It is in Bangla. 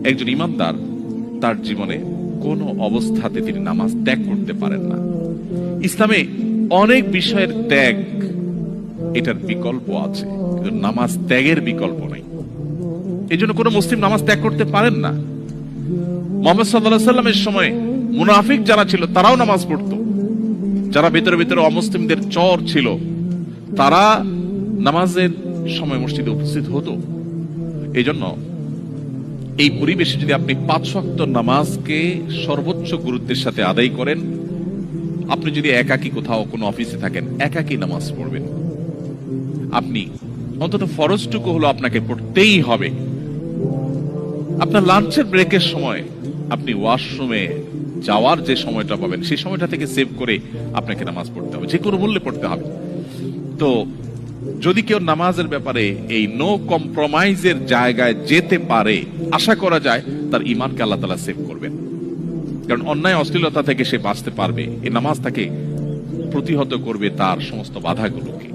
একজন ইমানদার তার জীবনে কোন অবস্থাতে তিনি নামাজ ত্যাগ করতে পারেন না। ইসলামে অনেক বিষয়ের ত্যাগ, এটার বিকল্প আছে, কিন্তু নামাজ ত্যাগের বিকল্প নেই। এই জন্য কোন মুসলিম নামাজ ত্যাগ করতে পারেন না। মুহাম্মদ সাল্লাল্লাহু আলাইহি সাল্লামের সময় মুনাফিক যারা ছিল তারাও নামাজ পড়তো, যারা ভিতরে ভিতরে অমুসলিমদের চর ছিল তারা নামাজের সময় মসজিদে উপস্থিত হতো। এই জন্য এই পরিবেশে যদি আপনি 5 ওয়াক্ত নামাজকে সর্বোচ্চ গুরুত্বের সাথে আদায় করেন, আপনি যদি একাকী কোথাও কোনো অফিসে থাকেন একাকী নামাজ পড়বেন, আপনি অন্তত ফরজটুকু হলো আপনাকে পড়তেই হবে। আপনার লাঞ্চের ব্রেকের সময় আপনি ওয়াশরুমে যাওয়ার যে সময়টা পাবেন সেই সময়টা থেকে সেভ করে আপনাকে নামাজ পড়তে হবে, যে কোনো মূল্যে পড়তে হবে। তো যদি কেউ নামাজের ব্যাপারে এই নো কম্প্রোমাইজের জায়গায় যেতে পারে, আশা করা যায় তার ঈমানকে আল্লাহ তাআলা সেভ করবেন। কারণ অন্যায় অশ্লীলতা থেকে সে বাঁচতে পারবে, এই নামাজ তাকে প্রতিহত করবে তার সমস্ত বাধাগুলোকে।